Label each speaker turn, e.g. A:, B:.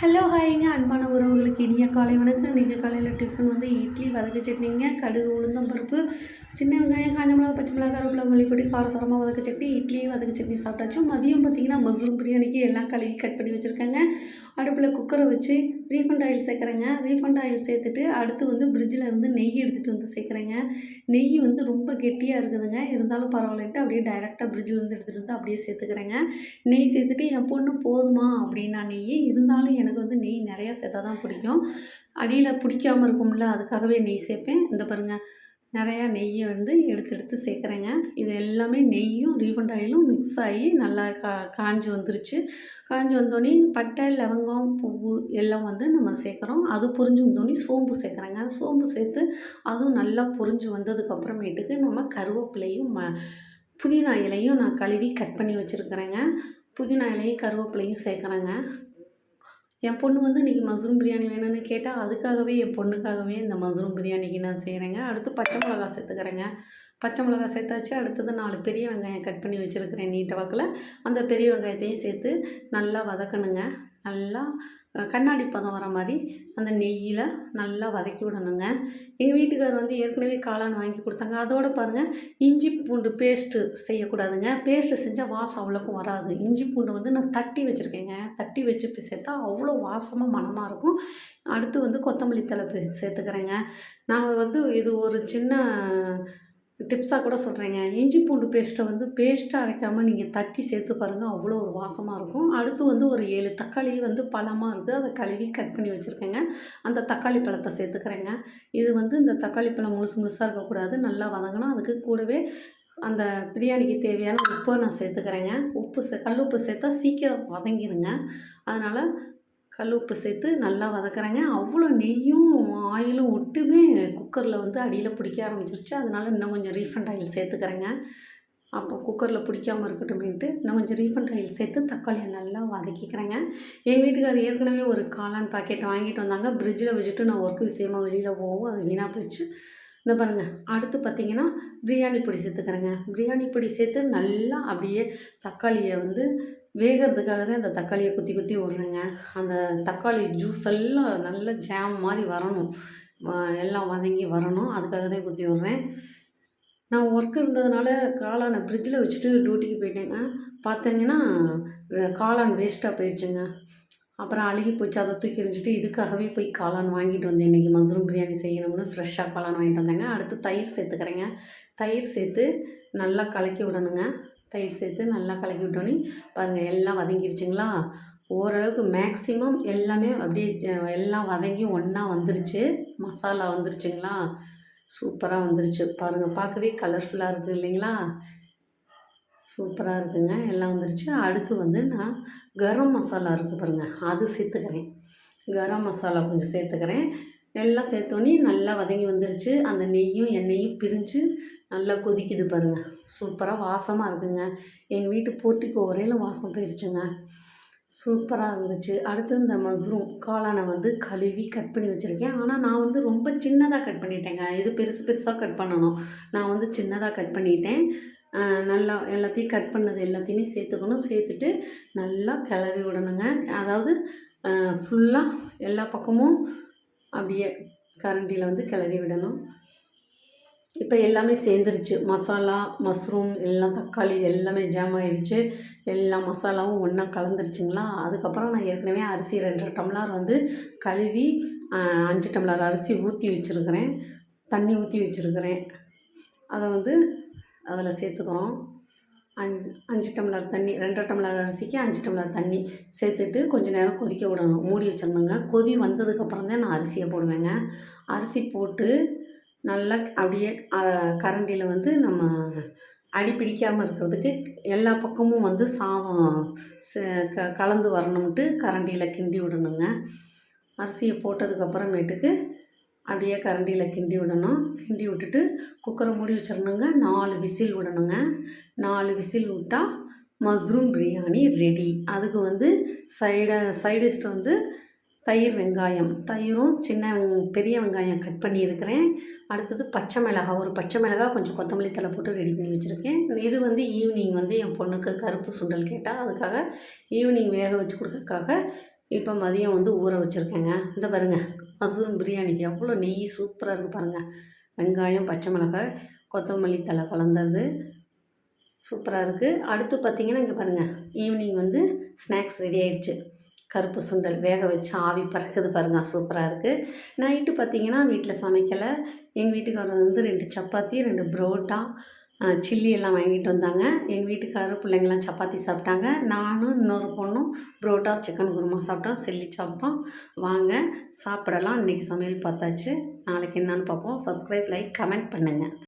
A: Hello ஹாய்ங்க அன்பான உறவுகளுக்கு இனிய காலை வணக்கம். இன்றைக்கி காலையில் டிஃபன் வந்து இட்லி வதக்கு சட்னிங்க, கடுகு உளுந்தம் பருப்பு, சின்ன வெங்காயம், காஞ்ச மிளகா, பச்சை மிளகா, கருவேப்பிலை, மல்லிப்பொடி, காரசாரமாக வதக்கு சட்னி, இட்லியும் வதக்கு சட்னி சாப்பிட்டாச்சு. மதியம் பார்த்திங்கன்னா மஷ்ரூம் பிரியாணிக்கு எல்லாம் கழுவி கட் பண்ணி வச்சுருக்கேங்க. அடுப்பில் குக்கரை வச்சு ரீஃபண்ட் ஆயில் சேர்க்குறேங்க. ரீஃபண்ட் ஆயில் சேர்த்துட்டு அடுத்து வந்து ஃப்ரிட்ஜில் இருந்து நெய் எடுத்துகிட்டு வந்து சேர்க்குறேங்க. நெய் வந்து ரொம்ப கெட்டியாக இருக்குதுங்க, இருந்தாலும் பரவாயில்லன்ட்டு அப்படியே டைரெக்டாக ஃப்ரிட்ஜிலேருந்து எடுத்துகிட்டு வந்து அப்படியே சேர்த்துக்கிறேங்க. நெய் சேர்த்துட்டு என் பொண்ணு போதுமா அப்படின்னா நெய் இருந்தாலும் எனக்கு வந்து நெய் நிறையா சேர்த்தா தான் பிடிக்கும். அடியில் பிடிக்காமல் இருக்கும்ல, அதுக்காகவே நெய் சேர்ப்பேன். இந்த பாருங்கள், நிறையா நெய்யை வந்து எடுத்து சேர்க்குறேங்க. இது எல்லாமே நெய்யும் ரீஃபண்ட் ஆயிலும் மிக்ஸ் ஆகி நல்லா காஞ்சி வந்துருச்சு. காஞ்சி வந்தோடனே பட்டை, லவங்கம், பூவு எல்லாம் வந்து நம்ம சேர்க்குறோம். அது பொரிஞ்சு வந்தோடனே சோம்பு சேர்க்குறேங்க. சோம்பு சேர்த்து அதுவும் நல்லா பொரிஞ்சு வந்ததுக்கப்புறமேட்டுக்கு நம்ம கருவேப்பிலையும் புதினா இலையும் நான் கழுவி கட் பண்ணி வச்சுருக்கிறேங்க. புதினா இலையும் கருவேப்பிலையும் சேர்க்குறேங்க. என் பொண்ணு வந்து இன்றைக்கி மஷ்ரூம் பிரியாணி வேணும்னு கேட்டால் அதுக்காகவே என் பொண்ணுக்காகவே இந்த மஷ்ரூம் பிரியாணிக்கு நான் செய்கிறேங்க. அடுத்து பச்சை மிளகா சேர்த்துக்கிறேங்க. பச்சை மிளகா சேர்த்தாச்சு. அடுத்தது 4 பெரிய வெங்காயம் கட் பண்ணி வச்சுருக்கிறேன் நீட்ட வாக்கில். அந்த பெரிய வெங்காயத்தையும் சேர்த்து நல்லா வதக்கணுங்க. நல்லா கண்ணாடி பதம் வர மாதிரி அந்த நெய்யில் நல்லா வதக்கி விடணுங்க. எங்கள் வீட்டுக்கார் வந்து ஏற்கனவே காளான் வாங்கி கொடுத்தாங்க. அதோடு பாருங்கள், இஞ்சி பூண்டு பேஸ்ட்டு செய்யக்கூடாதுங்க. பேஸ்ட்டு செஞ்சால் வாசம் அவ்வளோக்கும் வராது. இஞ்சி பூண்டு வந்து நான் தட்டி வச்சுருக்கேங்க. தட்டி வச்சு சேர்த்தா அவ்வளோ வாசமாக மணமாக இருக்கும். அடுத்து வந்து கொத்தமல்லி தழை சேர்த்துக்கிறேங்க. நான் வந்து இது ஒரு சின்ன டிப்ஸாக கூட சொல்கிறேங்க. இஞ்சி பூண்டு பேஸ்ட்டை வந்து பேஸ்ட்டாக அரைக்காமல் நீங்கள் தட்டி சேர்த்து பாருங்கள், அவ்வளோ ஒரு வாசமாக இருக்கும். அடுத்து வந்து ஒரு 7 தக்காளி வந்து பழமாக இருக்குது, அதை கழுவி கட் பண்ணி வச்சுருக்கேங்க. அந்த தக்காளி பழத்தை சேர்த்துக்கிறேங்க. இது வந்து இந்த தக்காளி பழம் முழுசாக இருக்கக்கூடாது, நல்லா வதங்கணும். அதுக்கு கூடவே அந்த பிரியாணிக்கு தேவையான உப்பை நான் சேர்த்துக்கிறேங்க. கல் உப்பு சேர்த்தா சீக்கிரம் வதங்கிடுங்க. அதனால் கல் உப்பு சேர்த்து நல்லா வதக்குறேங்க. அவ்வளோ நெய்யும் ஆயிலும் விட்டுமே குக்கரில் வந்து அடியில் பிடிக்க ஆரம்பிச்சிருச்சு. அதனால் இன்னும் கொஞ்சம் ரீஃபண்ட் ஆயில் சேர்த்துக்கிறேங்க. அப்போ குக்கரில் பிடிக்காமல் இருக்கட்டுமேன்ட்டு இன்னும் கொஞ்சம் ரீஃபண்ட் ஆயில் சேர்த்து தக்காளியை நல்லா வதக்கிக்கிறேங்க. எங்கள் வீட்டுக்காரர் ஏற்கனவே ஒரு காளான் பாக்கெட் வாங்கிட்டு வந்தாங்க. ஃப்ரிட்ஜில் வச்சுட்டு நான் ஒர்க் விஷயமாக வெளியில் போவோம், அது வீணாக போயிடுச்சு. இந்த பாருங்கள், அடுத்து பார்த்திங்கன்னா பிரியாணி பொடி சேர்த்துக்கிறேங்க. பிரியாணி பொடி சேர்த்து நல்லா அப்படியே தக்காளியை வந்து வேகிறதுக்காக தான் இந்த தக்காளியை குத்தி குத்தி விட்றேங்க. அந்த தக்காளி ஜூஸ் எல்லாம் நல்ல ஜாம் மாதிரி வரணும், எல்லாம் வதங்கி வரணும். அதுக்காக தான் குத்தி விட்றேன். நான் ஒர்க் இருந்ததுனால காளானை ஃப்ரிட்ஜில் வச்சுட்டு டியூட்டிக்கு போயிட்டேங்க. பார்த்தீங்கன்னா காளான் வேஸ்ட்டாக போயிடுச்சுங்க. அப்புறம் அழுகி போச்சு, அதை தூக்கி எறிஞ்சிட்டு இதுக்காகவே போய் காளான் வாங்கிட்டு வந்தேன். இன்றைக்கி மஷ்ரூம் பிரியாணி செய்யணும்னு ஃப்ரெஷ்ஷாக காளான் வாங்கிட்டு வந்தேங்க. அடுத்து தயிர் சேர்த்துக்கிறேங்க. தயிர் சேர்த்து நல்லா கலக்கி விடணுங்க. தயிர் சேர்த்து நல்லா கலக்கி விட்டோன்னே பாருங்கள், எல்லாம் வதங்கிருச்சுங்களா. ஓரளவுக்கு மேக்ஸிமம் எல்லாமே அப்படியே எல்லாம் வதங்கி ஒன்றா வந்துருச்சு. மசாலா வந்துருச்சுங்களா, சூப்பராக வந்துருச்சு. பாருங்கள், பார்க்கவே கலர்ஃபுல்லாக இருக்குது இல்லைங்களா, சூப்பராக இருக்குங்க. எல்லாம் வந்துருச்சு. அடுத்து வந்து நான் கரம் மசாலா இருக்குது பாருங்கள், அது சேர்த்துக்கிறேன். கரம் மசாலா கொஞ்சம் சேர்த்துக்கிறேன். எல்லாம் சேர்த்தோன்னே நல்லா வதங்கி வந்துருச்சு. அந்த நெய்யும் எண்ணெயும் பிரிஞ்சு நல்லா கொதிக்குது பாருங்கள், சூப்பராக வாசமாக இருக்குங்க. எங்கள் வீட்டு போர்ட்டிக்கோ வரையிலும் வாசம் போயிடுச்சுங்க, சூப்பராக இருந்துச்சு. அடுத்து இந்த மஷ்ரூம் காளானை வந்து கழுவி கட் பண்ணி வச்சுருக்கேன். ஆனால் நான் வந்து ரொம்ப சின்னதாக கட் பண்ணிட்டேங்க. இது பெருசாக கட் பண்ணணும், நான் வந்து சின்னதாக கட் பண்ணிட்டேன். நல்லா எல்லாத்தையும் கட் பண்ணது எல்லாத்தையுமே சேர்த்துக்கணும். சேர்த்துட்டு நல்லா கிளறி விடணுங்க. அதாவது ஃபுல்லாக எல்லா பக்கமும் அப்படியே கரண்டியில் வந்து கிளறி விடணும். இப்போ எல்லாமே சேர்ந்துருச்சு, மசாலா, மஷ்ரூம் எல்லாம், தக்காளி எல்லாமே ஜாம் ஆயிடுச்சு. எல்லா மசாலாவும் ஒன்றா கலந்துருச்சுங்களா. அதுக்கப்புறம் நான் ஏற்கனவே அரிசி 2.5 டம்ளர் வந்து கழுவி 5 டம்ளர் அரிசி ஊற்றி வச்சுருக்கிறேன், தண்ணி ஊற்றி வச்சுருக்கிறேன். அதை வந்து அதில் சேர்த்துக்கிறோம். 5 டம்ளர் தண்ணி, 2.5 டம்ளர் அரிசிக்கு 5 டம்ளர் தண்ணி சேர்த்துட்டு கொஞ்சம் நேரம் கொதிக்க விடணும், மூடி வச்சிடணுங்க. கொதி வந்ததுக்கப்புறம் தான் நான் அரிசியை போடுவேங்க. அரிசி போட்டு நல்லா அப்படியே கரண்டியில் வந்து நம்ம அடி பிடிக்காமல் இருக்கிறதுக்கு எல்லா பக்கமும் வந்து சாதம் கலந்து வரணும்ட்டு கரண்டியில் கிண்டி விடணுங்க. அரிசியை போட்டதுக்கப்புறமேட்டுக்கு அப்படியே கரண்டியில் கிண்டி விடணும். கிண்டி விட்டுட்டு குக்கரை மூடி வச்சிடணுங்க. 4 விசில் விடணுங்க. 4 விசில் விட்டால் மஷ்ரூம் பிரியாணி ரெடி. அதுக்கு வந்து சைடிஷ்டு வந்து தயிர், வெங்காயம், தயிரும் பெரிய வெங்காயம் கட் பண்ணியிருக்கிறேன். அடுத்தது பச்சை மிளகாய், ஒரு பச்சை மிளகாய், கொஞ்சம் கொத்தமல்லி தழை போட்டு ரெடி பண்ணி வச்சுருக்கேன். இது வந்து ஈவினிங் வந்து என் பொண்ணுக்கு கருப்பு சுண்டல் கேட்டால் அதுக்காக ஈவினிங் வேக வச்சு கொடுக்கறதுக்காக இப்போ மதியம் வந்து ஊற வச்சுருக்கேங்க. இந்த பாருங்கள், மஷ்ரூம் பிரியாணி எவ்வளோ நெய் சூப்பராக இருக்குது பாருங்கள். வெங்காயம், பச்சை மிளகாய், கொத்தமல்லி தழை கலந்தது சூப்பராக இருக்குது. அடுத்து பார்த்திங்கன்னா இங்கே பாருங்கள், ஈவினிங் வந்து ஸ்நாக்ஸ் ரெடி ஆயிடுச்சு. கருப்பு சுண்டல் வேக வச்சு ஆவி பறக்குது பாருங்கள், சூப்பராக இருக்குது. நைட்டு பார்த்திங்கன்னா வீட்டில் சமைக்கலை. எங்கள் வீட்டுக்காரர் வந்து 2 சப்பாத்தி, 2 புரோட்டா, சில்லி எல்லாம் வாங்கிட்டு வந்தாங்க. எங்கள் வீட்டுக்காரர் பிள்ளைங்கள்லாம் சப்பாத்தி சாப்பிட்டாங்க. நானும் இன்னொரு பொண்ணும் புரோட்டா, சிக்கன் குருமா சாப்பிட்டோம், சில்லி சாப்பிட்டோம். வாங்க சாப்பிடலாம். இன்றைக்கி சமையல் பார்த்தாச்சு. நாளைக்கு என்னான்னு பார்ப்போம். சப்ஸ்கிரைப், லைக், கமெண்ட் பண்ணுங்கள்.